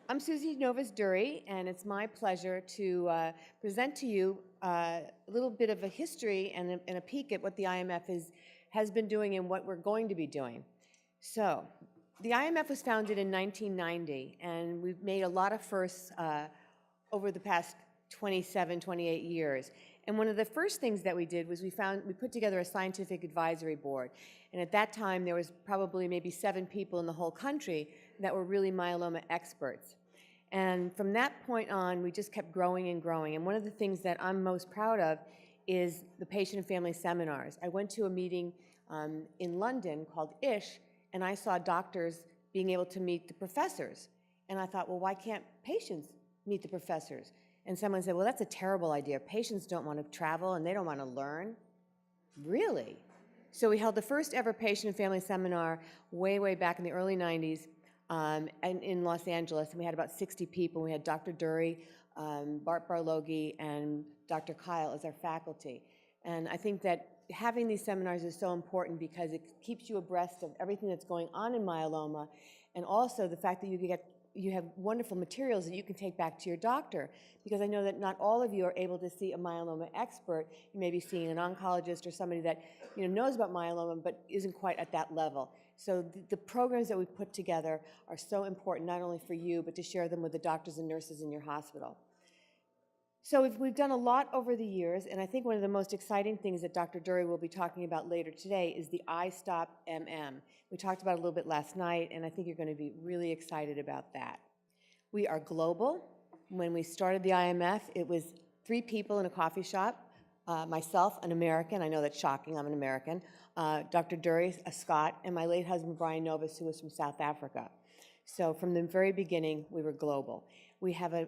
I'm Susie Durie, and it's my pleasure to present to you a little bit of a history and a peek at what the IMF has been doing and what we're going to be doing. So, the IMF was founded in 1990, and we've made a lot of firsts over the past 27, 28 years. And one of the first things that we did was we put together a scientific advisory board. And at that time, there was probably maybe 7 people in the whole country that were really myeloma experts. And from that point on, we just kept growing and growing. And one of the things that I'm most proud of is the patient and family seminars. I went to a meeting in London called ISH, and I saw doctors being able to meet the professors. And I thought, well, why can't patients meet the professors? And someone said, well, that's a terrible idea. Patients don't want to travel and they don't want to learn. Really? So we held the first ever patient and family seminar way back in the early 90s and in Los Angeles, and we had about 60 people. We had Dr. Durie, Bart Barloghi, and Dr. Kyle as our faculty. And I think that having these seminars is so important because it keeps you abreast of everything that's going on in myeloma, and also the fact that you have wonderful materials that you can take back to your doctor, because I know that not all of you are able to see a myeloma expert. You may be seeing an oncologist or somebody that knows about myeloma but isn't quite at that level. So the programs that we've put together are so important, not only for you, but to share them with the doctors and nurses in your hospital. So we've done a lot over the years, and I think one of the most exciting things that Dr. Durie will be talking about later today is the iStop MM. We talked about it a little bit last night, and I think you're going to be really excited about that. We are global. When we started the IMF, it was 3 people in a coffee shop, myself, an American, I know that's shocking, I'm an American, Dr. Durie, a Scot, and my late husband, Brian Novus, who was from South Africa. So from the very beginning, we were global. We have an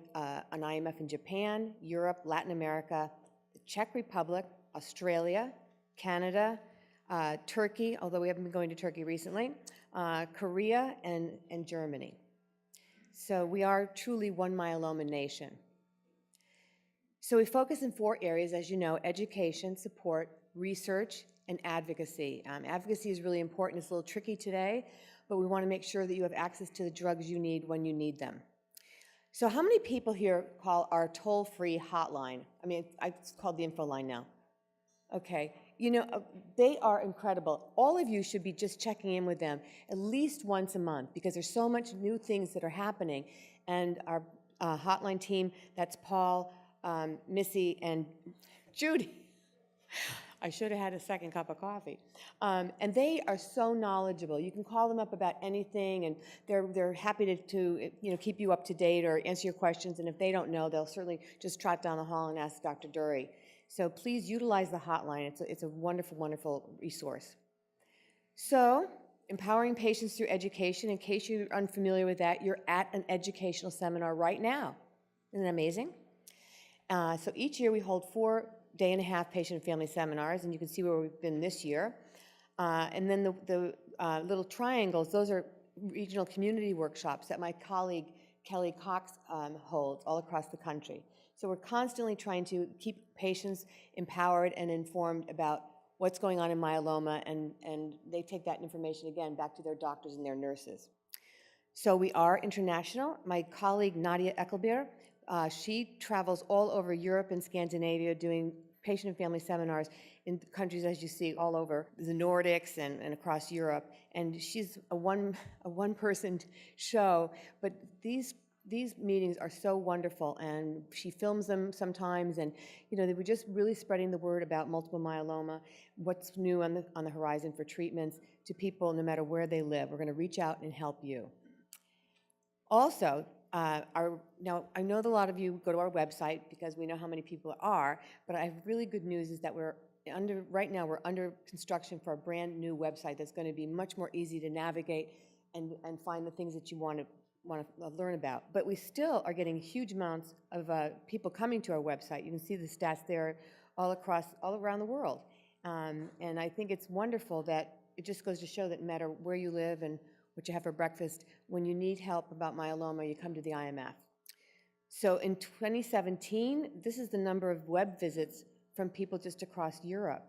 IMF in Japan, Europe, Latin America, the Czech Republic, Australia, Canada, Turkey, although we haven't been going to Turkey recently, Korea, and Germany. So we are truly one myeloma nation. So we focus in 4 areas, as you know: education, support, research, and advocacy. Advocacy is really important. It's a little tricky today, but we want to make sure that you have access to the drugs you need when you need them. So how many people here call our toll-free hotline? I mean, it's called the info line now. Okay, they are incredible. All of you should be just checking in with them at least once a month, because there's so much new things that are happening. And our hotline team, that's Paul, Missy, and Judy. I should have had a second cup of coffee. And they are so knowledgeable. You can call them up about anything, and they're happy to keep you up to date or answer your questions. And if they don't know, they'll certainly just trot down the hall and ask Dr. Durie. So please utilize the hotline. It's a wonderful, wonderful resource. So empowering patients through education. In case you're unfamiliar with that, you're at an educational seminar right now. Isn't that amazing? So each year we hold 4-day-and-a-half patient and family seminars, and you can see where we've been this year. And then the little triangles, those are regional community workshops that my colleague Kelly Cox holds all across the country. So we're constantly trying to keep patients empowered and informed about what's going on in myeloma, and they take that information again back to their doctors and their nurses. So we are international. My colleague Nadia Eckelbeer, she travels all over Europe and Scandinavia doing patient and family seminars in countries, as you see, all over the Nordics and across Europe. And she's a one-person show, but these meetings are so wonderful, and she films them sometimes, and they were just really spreading the word about multiple myeloma, what's new on the horizon for treatments to people no matter where they live. We're going to reach out and help you. Also, now I know that a lot of you go to our website because we know how many people are, but I have really good news is that right now we're under construction for a brand new website that's going to be much more easy to navigate and find the things that you want to learn about. But we still are getting huge amounts of people coming to our website. You can see the stats there all around the world. And I think it's wonderful that it just goes to show that no matter where you live and what you have for breakfast, when you need help about myeloma, you come to the IMF. So in 2017, this is the number of web visits from people just across Europe.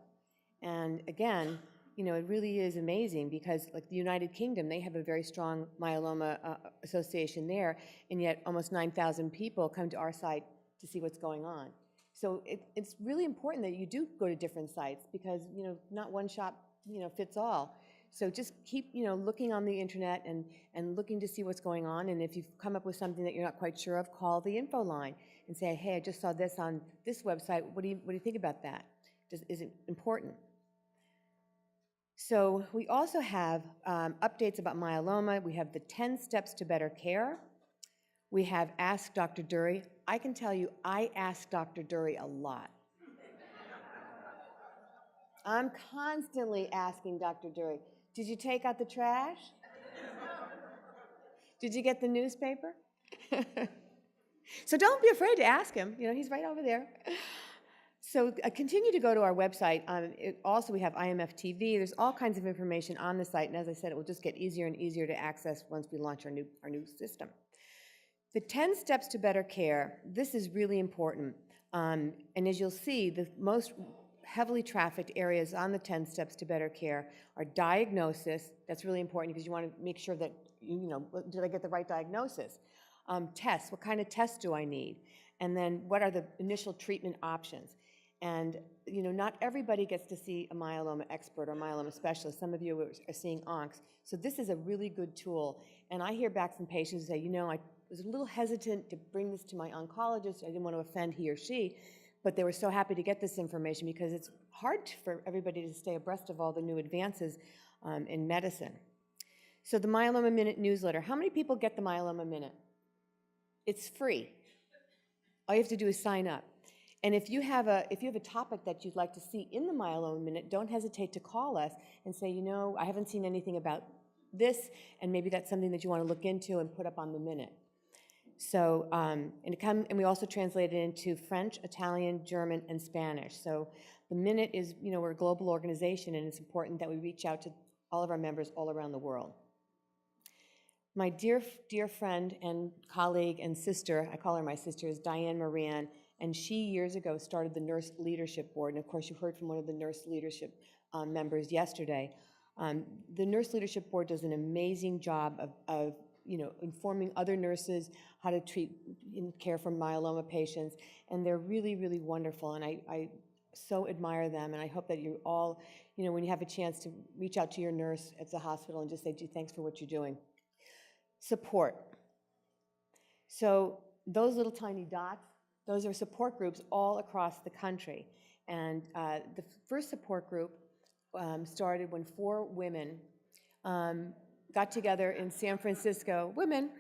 And again, you know, it really is amazing because, like the United Kingdom, they have a very strong myeloma association there, and yet almost 9,000 people come to our site to see what's going on. So it's really important that you do go to different sites because, you know, not one shop, you know, fits all. So just keep, you know, looking on the internet and looking to see what's going on. And if you've come up with something that you're not quite sure of, call the info line and say, hey, I just saw this on this website. What do you think about that? Is it important? So we also have updates about myeloma. We have the 10 steps to better care. We have Ask Dr. Durie. I can tell you, I ask Dr. Durie a lot. I'm constantly asking Dr. Durie, did you take out the trash? Did you get the newspaper? So don't be afraid to ask him. You know, he's right over there. So continue to go to our website. Also, we have IMF TV. There's all kinds of information on the site, and as I said, it will just get easier and easier to access once we launch our new system. The 10 steps to better care, this is really important. And as you'll see, the most heavily trafficked areas on the 10 steps to better care are diagnosis. That's really important because you want to make sure that, you know, did I get the right diagnosis? Tests, what kind of tests do I need? And then what are the initial treatment options? And, you know, not everybody gets to see a myeloma expert or myeloma specialist. Some of you are seeing oncs. So this is a really good tool. And I hear back from patients who say, you know, I was a little hesitant to bring this to my oncologist. I didn't want to offend he or she, but they were so happy to get this information because it's hard for everybody to stay abreast of all the new advances in medicine. So the Myeloma Minute newsletter. How many people get the Myeloma Minute? It's free. All you have to do is sign up. And if you have a topic that you'd like to see in the Myeloma Minute, don't hesitate to call us and say, you know, I haven't seen anything about this, and maybe that's something that you want to look into and put up on the Minute. So, and we also translate it into French, Italian, German, and Spanish. So the Minute is, you know, we're a global organization, and it's important that we reach out to all of our members all around the world. My dear friend and colleague and sister, I call her my sister, is Diane Moran, and she years ago started the Nurse Leadership Board, and of course you heard from one of the Nurse Leadership members yesterday. The Nurse Leadership Board does an amazing job of you know, informing other nurses how to treat and care for myeloma patients, and they're really, really wonderful, and I so admire them, and I hope that you all, you know, when you have a chance to reach out to your nurse at the hospital and just say, gee, thanks for what you're doing. Support. So those little tiny dots, those are support groups all across the country. And the first support group started when 4 women got together in San Francisco, women,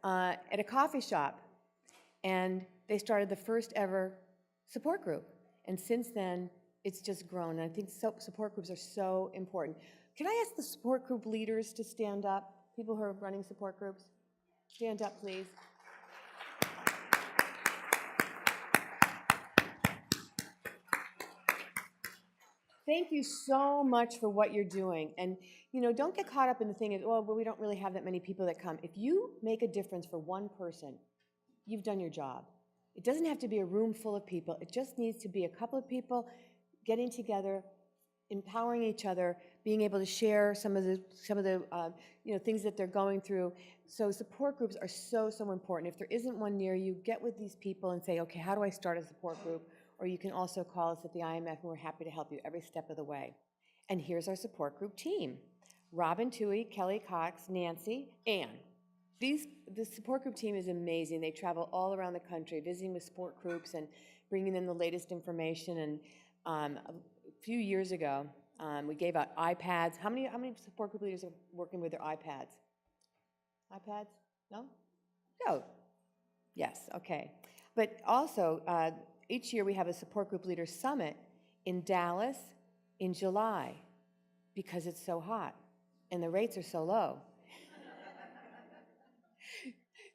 at a coffee shop. And they started the first ever support group. And since then, it's just grown. And I think support groups are so important. Can I ask the support group leaders to stand up? People who are running support groups, stand up, please. Thank you so much for what you're doing. And, you know, don't get caught up in the thing of, oh, well, we don't really have that many people that come. If you make a difference for one person, you've done your job. It doesn't have to be a room full of people. It just needs to be a couple of people getting together, empowering each other, being able to share some of the you know, things that they're going through. So support groups are so important. If there isn't one near you, get with these people and say, okay, how do I start a support group? Or you can also call us at the IMF, and we're happy to help you every step of the way. And here's our support group team: Robin Toohey, Kelly Cox, Nancy, Ann. The support group team is amazing. They travel all around the country, visiting with support groups and bringing them the latest information. And a few years ago, we gave out iPads. How many support group leaders are working with their iPads? iPads? No? No. Yes, okay. But also, each year we have a support group leader summit in Dallas in July because it's so hot and the rates are so low.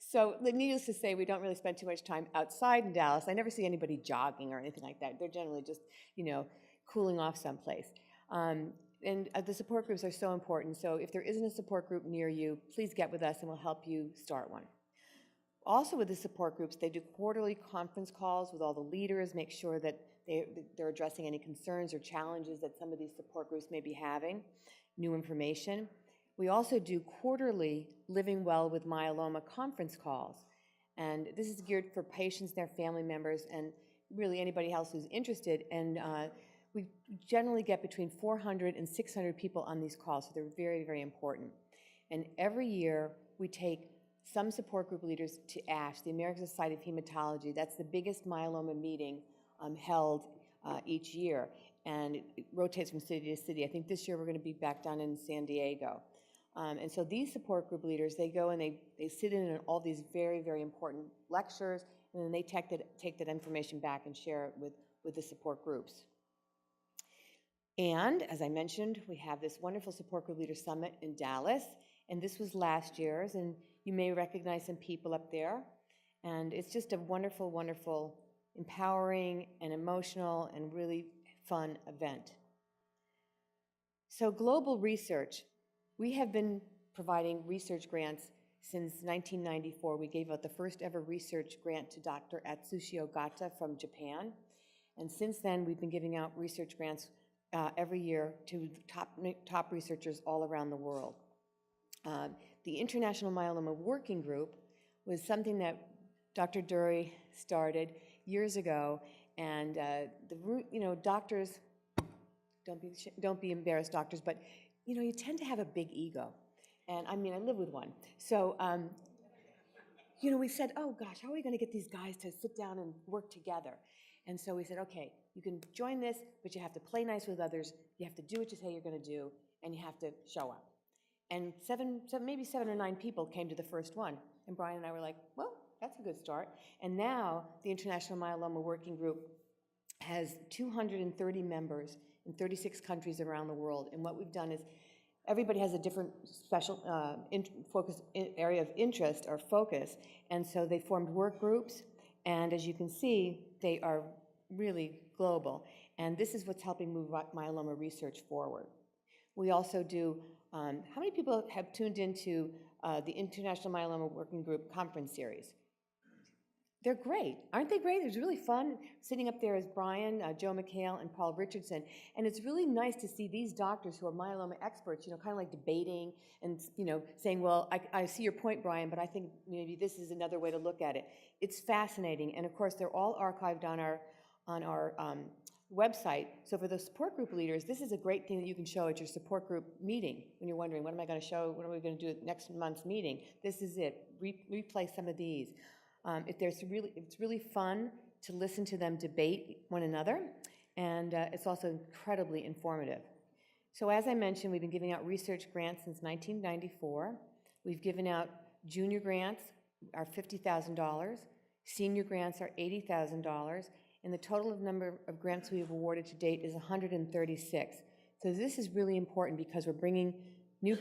So needless to say, we don't really spend too much time outside in Dallas. I never see anybody jogging or anything like that. They're generally just, you know, cooling off someplace. And the support groups are so important. So if there isn't a support group near you, please get with us and we'll help you start one. Also with the support groups, they do quarterly conference calls with all the leaders, make sure that They're addressing any concerns or challenges that some of these support groups may be having, new information. We also do quarterly Living Well with Myeloma conference calls. And this is geared for patients, their family members, and really anybody else who's interested. And we generally get between 400 and 600 people on these calls, so they're very, very important. And every year, we take some support group leaders to ASH, the American Society of Hematology. That's the biggest myeloma meeting held each year, and it rotates from city to city. I think this year we're going to be back down in San Diego. And so these support group leaders, they go and they sit in on all these very, very important lectures, and then they take that information back and share it with the support groups. And as I mentioned, we have this wonderful support group leader summit in Dallas, and this was last year's, and you may recognize some people up there. And it's just a wonderful, wonderful, empowering and emotional and really fun event. So global research. We have been providing research grants since 1994. We gave out the first ever research grant to Dr. Atsushi Ogata from Japan. And since then, we've been giving out research grants every year to top researchers all around the world. The International Myeloma Working Group was something that Dr. Durie started years ago, and doctors, don't be embarrassed, doctors, but you tend to have a big ego, and I mean, I live with one. So, we said, oh gosh, how are we going to get these guys to sit down and work together? And so we said, okay, you can join this, but you have to play nice with others. You have to do what you say you're going to do, and you have to show up. And maybe seven or nine people came to the first one, and Brian and I were like, well, that's a good start. And now the International Myeloma Working Group has 230 members in 36 countries around the world. And what we've done is everybody has a different special area of interest or focus. And so they formed work groups. And as you can see, they are really global. And this is what's helping move myeloma research forward. We also do, how many people have tuned into the International Myeloma Working Group conference series? They're great. Aren't they great? It was really fun. Sitting up there is Brian, Joe McHale, and Paul Richardson. And it's really nice to see these doctors who are myeloma experts, kind of like debating and, saying, well, I see your point, Brian, but I think maybe this is another way to look at it. It's fascinating. And of course, they're all archived on our website. So for the support group leaders, this is a great thing that you can show at your support group meeting when you're wondering, what am I going to show? What are we going to do at next month's meeting? This is it. Replay some of these. It's really fun to listen to them debate one another, and it's also incredibly informative. So as I mentioned, we've been giving out research grants since 1994. We've given out junior grants are $50,000, senior grants are $80,000, and the total number of grants we have awarded to date is 136. So this is really important because we're bringing new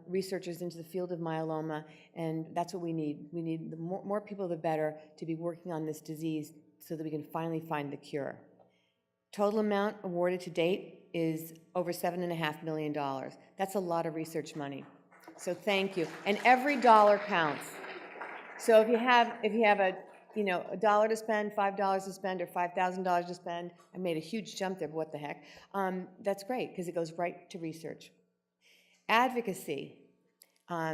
researchers into the field of myeloma, and that's what we need. We need the more people, the better, to be working on this disease so that we can finally find the cure. Total amount awarded to date is over $7.5 million. That's a lot of research money. So thank you. And every dollar counts. So if you have a dollar to spend, $5 to spend, or $5,000 to spend, I made a huge jump there, but what the heck? That's great because it goes right to research. Advocacy.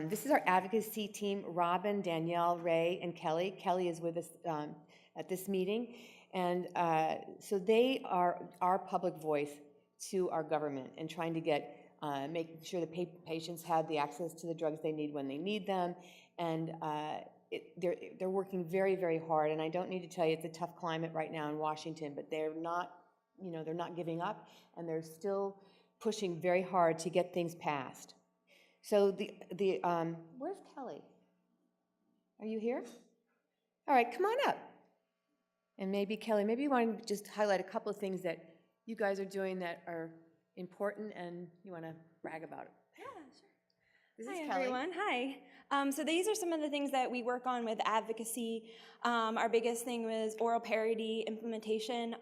This is our advocacy team, Robin, Danielle, Ray, and Kelly. Kelly is with us at this meeting. And so they are our public voice to our government and trying to making sure that patients have the access to the drugs they need when they need them. And they're working very, very hard. And I don't need to tell you, it's a tough climate right now in Washington, but they're not giving up, and they're still pushing very hard to get things passed. So where's Kelly? Are you here? All right, come on up. And maybe, Kelly, maybe you want to just highlight a couple of things that you guys are doing that are important and you want to brag about it. Yeah, sure. This is Hi, Kelly. everyone. Hi. So these are some of the things that we work on with advocacy. Our biggest thing was oral parity implementation,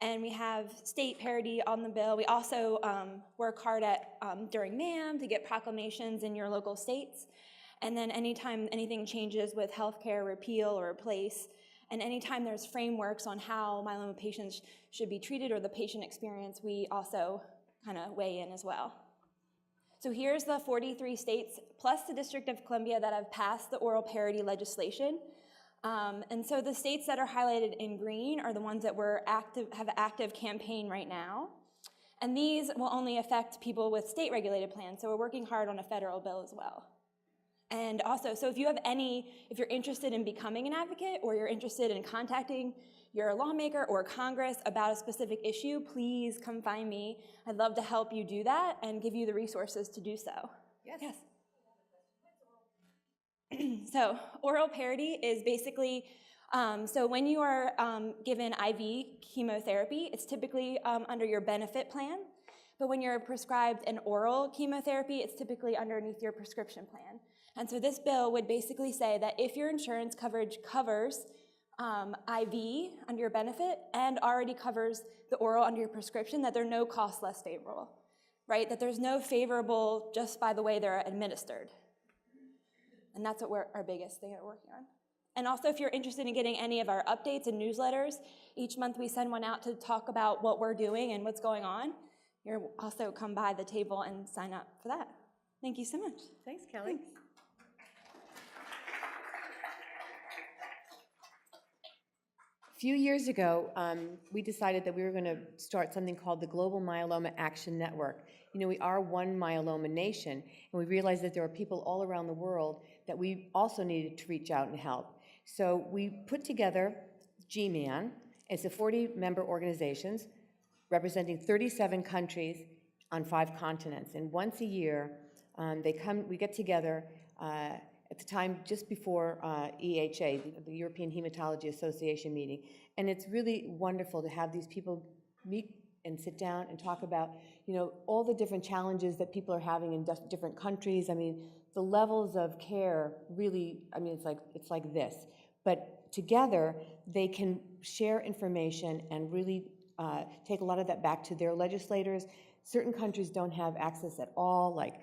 and we have state parity on the bill. We also work hard during MAM to get proclamations in your local states. And then anytime anything changes with healthcare repeal or replace, And anytime there's frameworks on how myeloma patients should be treated or the patient experience, we also kind of weigh in as well. So here's the 43 states plus the District of Columbia that have passed the oral parity legislation. And so the states that are highlighted in green are the ones that have an active campaign right now. And these will only affect people with state-regulated plans, so we're working hard on a federal bill as well. And also, so if you're interested in becoming an advocate or you're interested in contacting your lawmaker or Congress about a specific issue, please come find me. I'd love to help you do that and give you the resources to do so. Yes. So oral parity is basically, so when you are given IV chemotherapy, it's typically under your benefit plan. But when you're prescribed an oral chemotherapy, it's typically underneath your prescription plan. And so this bill would basically say that if your insurance coverage covers IV under your benefit and already covers the oral under your prescription, that they're no cost less favorable, right? That there's no favorable just by the way they're administered. And that's what our biggest thing that we're working on. And also, if you're interested in getting any of our updates and newsletters, each month we send one out to talk about what we're doing and what's going on. You're also come by the table and sign up for that. Thank you so much. Thanks, Kelly. Thanks. A few years ago, we decided that we were going to start something called the Global Myeloma Action Network. You know, we are one myeloma nation, and we realized that there are people all around the world that we also needed to reach out and help. So we put together GMAN. It's a 40-member organizations representing 37 countries on 5 continents. And once a year, we get together at the time just before EHA, the European Hematology Association meeting. And it's really wonderful to have these people meet and sit down and talk about, you know, all the different challenges that people are having in different countries. I mean, the levels of care really, I mean, it's like this. But together, they can share information and really take a lot of that back to their legislators. Certain countries don't have access at all, like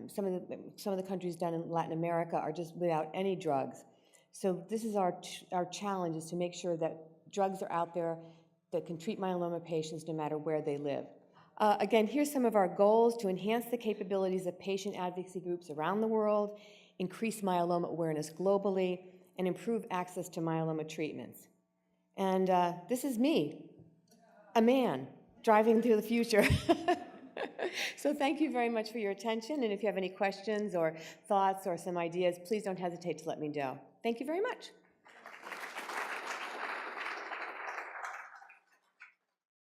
some of the countries down in Latin America are just without any drugs. So this is our challenge, is to make sure that drugs are out there that can treat myeloma patients no matter where they live. Again, here's some of our goals: to enhance the capabilities of patient advocacy groups around the world, increase myeloma awareness globally, and improve access to myeloma treatments. And this is me, a man, driving through the future. So thank you very much for your attention, and if you have any questions or thoughts or some ideas, please don't hesitate to let me know. Thank you very much.